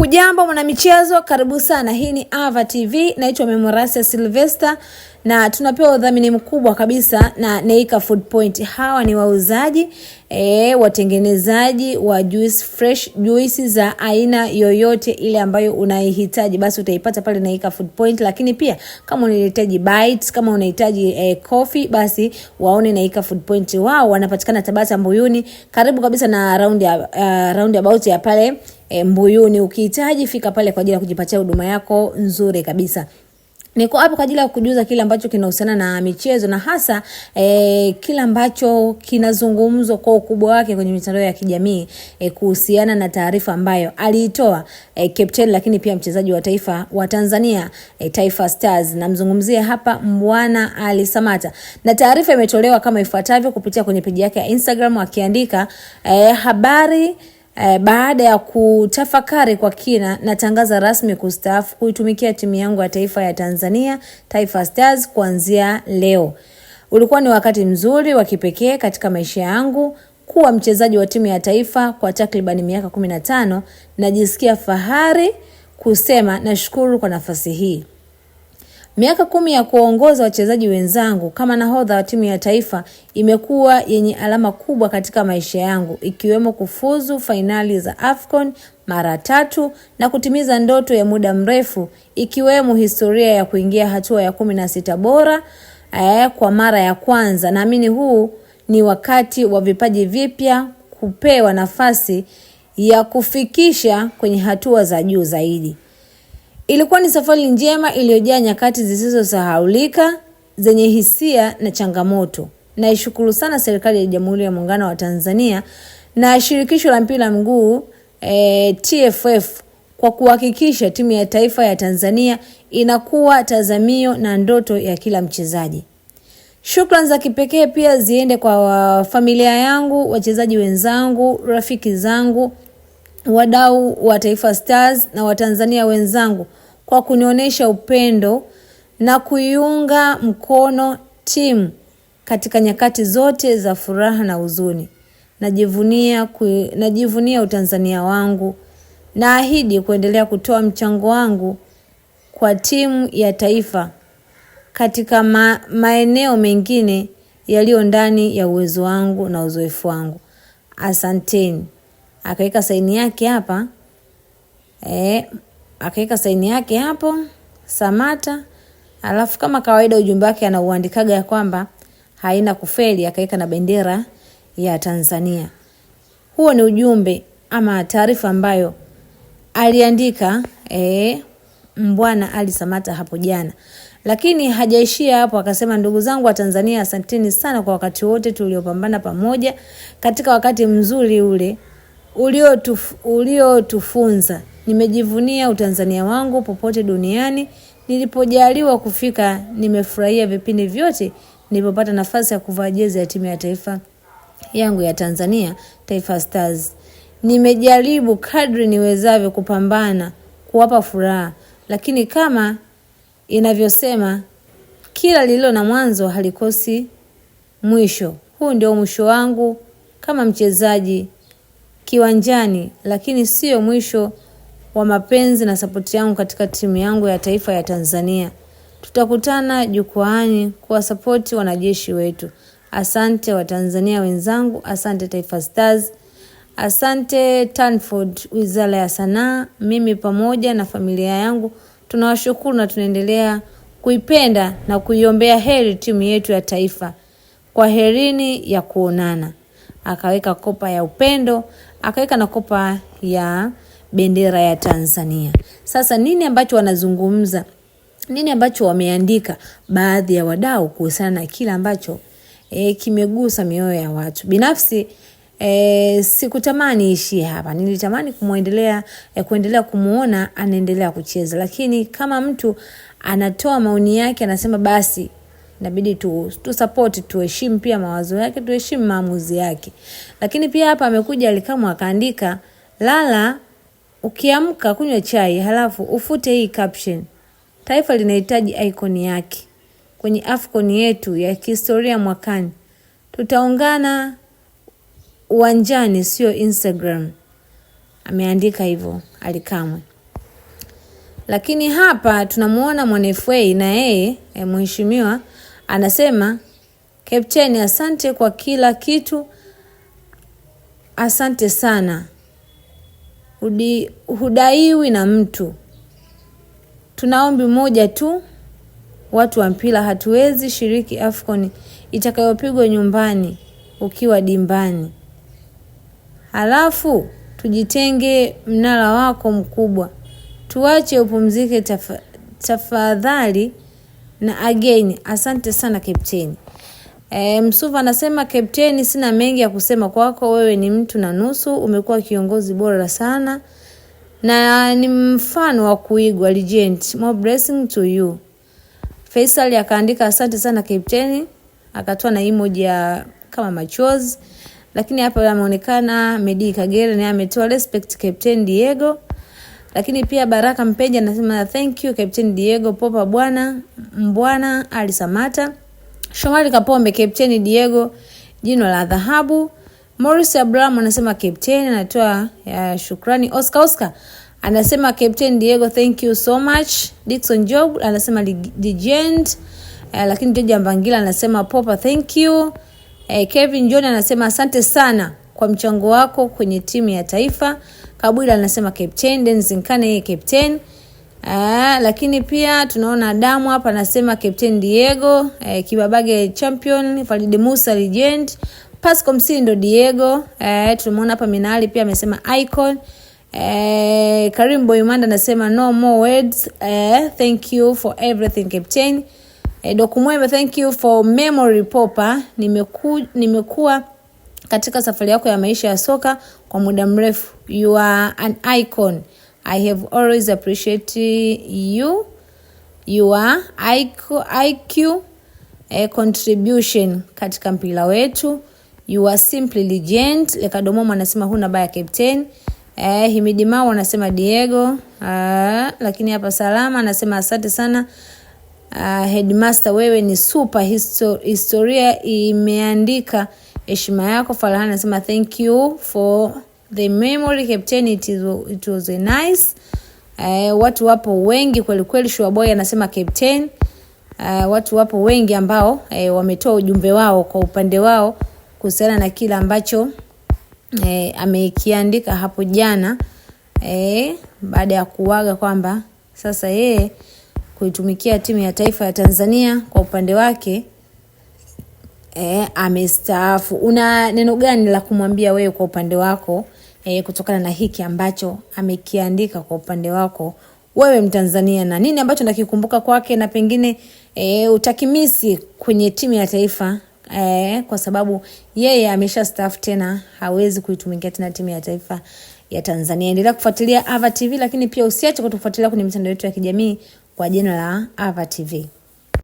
Hujambo mwana michezo, karibu sana. Hii ni Ava TV, naitwa Memorasia Sylvester na tunapewa udhamini mkubwa kabisa na Neika Food Point. Hawa ni wauzaji, watengenezaji wa juice fresh, juice za aina yoyote ile ambayo unaihitaji basi utaipata pale Neika Food Point. Lakini pia kama unahitaji bites, kama unahitaji coffee, basi waone Neika Food Point. Wao wanapatikana Tabata Mbuyuni, karibu kabisa na roundabout ya pale Mbuyuni. Ukihitaji fika pale kwa ajili ya kujipatia huduma yako nzuri kabisa. Niko hapo kwa ajili ya kujuza kile ambacho kinahusiana na michezo na hasa kile ambacho kinazungumzwa kwa ukubwa wake kwenye mitandao ya kijamii kuhusiana na taarifa ambayo aliitoa captain lakini pia mchezaji wa taifa wa Tanzania, Taifa Stars. Namzungumzia hapa Mbwana Ali Samata. Na taarifa imetolewa kama ifuatavyo kupitia kwenye page yake ya Instagram akiandika habari baada ya kutafakari kwa kina, natangaza rasmi kustaafu kuitumikia timu yangu ya taifa ya Tanzania, Taifa Stars, kuanzia leo. Ulikuwa ni wakati mzuri wa kipekee katika maisha yangu kuwa mchezaji wa timu ya taifa kwa takriban miaka 15. Najisikia fahari kusema nashukuru kwa nafasi hii. Miaka 10 ya kuongoza wachezaji wenzangu kama nahodha wa timu ya taifa imekuwa yenye alama kubwa katika maisha yangu, ikiwemo kufuzu finali za AFCON mara 3 na kutimiza ndoto ya muda mrefu, ikiwemo historia ya kuingia hatua ya 16 bora kwa mara ya kwanza. Naamini huu ni wakati wa vipaji vipya kupewa nafasi ya kufikisha kwenye hatua za juu zaidi. Ilikuwa ni safari njema iliyojaa nyakati zisizosahaulika, zenye hisia na changamoto. Naishukuru sana serikali ya Jamhuri ya Muungano wa Tanzania na shirikisho la mpira mguu TFF kwa kuhakikisha timu ya taifa ya Tanzania inakuwa tazamio na ndoto ya kila mchezaji. Shukrani za kipekee pia ziende kwa familia yangu, wachezaji wenzangu, rafiki zangu, wadau wa Taifa Stars na Watanzania wenzangu kwa kunionyesha upendo na kuiunga mkono timu katika nyakati zote za furaha na huzuni. Najivunia Utanzania wangu. Naahidi kuendelea kutoa mchango wangu kwa timu ya taifa katika maeneo mengine yaliyo ndani ya uwezo wangu na uzoefu wangu. Asanteni. Akaweka saini yake hapa. Akaweka saini yake hapo Samata. Alafu kama kawaida ujumbe wake anauandikaga ya kwamba haina kufeli, akaweka na bendera ya Tanzania. Huo ni ujumbe ama taarifa ambayo aliandika Mbwana Ali Samata hapo jana. Lakini hajaishia hapo, akasema ndugu zangu wa Tanzania, asanteni sana kwa wakati wote tuliopambana pamoja katika wakati mzuri ule uliotufunza. Nimejivunia Utanzania wangu popote duniani nilipojaliwa kufika. Nimefurahia vipindi vyote nilipopata nafasi ya kuvaa jezi ya timu ya taifa yangu ya Tanzania, Taifa Stars. Nimejaribu kadri niwezavyo kupambana kuwapa furaha, lakini kama inavyosema kila lililo na mwanzo halikosi mwisho. Huu ndio mwisho wangu kama mchezaji kiwanjani, lakini sio mwisho wa mapenzi na support yangu katika timu yangu ya taifa ya Tanzania. Tutakutana jukwaani kwa support wanajeshi wetu. Asante wa Tanzania wenzangu, asante Taifa Stars, asante Tanford, Wizara ya Sanaa. Mimi pamoja na familia yangu tunawashukuru na tunaendelea kuipenda na kuiombea heri timu yetu ya taifa. Kwa herini ya kuonana. Akaweka kopa ya upendo, akaweka na kopa ya bendera ya Tanzania. Sasa nini ambacho wanazungumza? Nini ambacho wameandika baadhi ya wadau kuhusiana na kila ambacho kimegusa mioyo ya watu? Binafsi sikutamani ishie hapa. Nilitamani kuendelea kumuona anaendelea kucheza. Lakini kama mtu anatoa maoni yake, anasema basi inabidi tu support, tuheshimu pia mawazo yake, tuheshimu maamuzi yake. Lakini pia hapa amekuja Alikamwe akaandika, lala ukiamka kunywa chai halafu ufute hii caption. Taifa linahitaji icon yake kwenye AFCON yetu ya kihistoria mwakani. Tutaungana uwanjani, sio Instagram. Ameandika hivyo Alikamwe. Lakini hapa tunamuona Mwana FA na yeye mheshimiwa anasema Captain, asante kwa kila kitu. Asante sana. Hudaiwi na mtu. Tunaombi moja tu, watu wa mpira hatuwezi shiriki AFCON itakayopigwa nyumbani ukiwa dimbani. Halafu tujitenge mnara wako mkubwa. Tuache upumzike tafadhali na again. Asante sana Captain. Msuva anasema Captain, sina mengi ya kusema kwako, wewe ni mtu na nusu, umekuwa kiongozi bora sana na ni mfano wa kuigwa, legend. More blessing to you. Faisal akaandika asante sana Captain, akatoa na emoji ya kama machozi. Lakini hapa ameonekana Medi Kagere naye ametoa respect Captain Diego. Lakini pia Baraka Mpenja anasema thank you Captain Diego, popa Mbwana Ali Samata. Shomari Kapombe, Captain Diego, jino la dhahabu. Morris Abraham anasema Captain, anatoa shukrani. Oscar anasema Captain Diego, thank you so much. Dickson Job anasema legend. Lakini Joja Mbangila anasema popa, thank you. Kevin John anasema asante sana kwa mchango wako kwenye timu ya taifa. Kabwila anasema Captain. Dennis Nkane yeye Captain. Lakini pia tunaona Adamu hapa anasema Captain Diego. Kibabage champion. Falid Musa legend. Pasco Msindo Diego. Tunaona hapa Minali pia amesema icon. Karim Boymanda anasema no more words. Thank you for everything Captain. Dokumwebe, thank you for memory popa. Nimekuwa katika safari yako ya maisha ya soka kwa muda mrefu. You are an icon. I have always appreciated you. You are IQ contribution katika mpira wetu. You are simply legend. Lekadomomo anasema huna baya Captain. Himidi Mao anasema Diego. Lakini hapa Salama anasema asante sana Headmaster, wewe ni super. Historia imeandika heshima yako. Farhan anasema thank you for the memory Captain, it was a nice. Watu wapo wengi kweli kweli. Shuaboy anasema Captain. Watu wapo wengi ambao wametoa ujumbe wao kwa upande wao kuhusiana na kila ambacho amekiandika hapo jana baada ya kuaga kwamba sasa yeye kuitumikia timu ya taifa ya Tanzania kwa upande wake amestaafu. Una neno gani la kumwambia wewe kwa upande wako kutokana na hiki ambacho amekiandika kwa upande wako wewe Mtanzania, na nini ambacho nakikumbuka kwake na pengine utakimisi kwenye timu ya taifa kwa sababu yeye ameshastaafu tena, hawezi kuitumikia tena timu ya taifa ya Tanzania. Endelea kufuatilia Ava TV, lakini pia usiache kutufuatilia kwenye mitandao yetu ya kijamii kwa jina la Ava TV.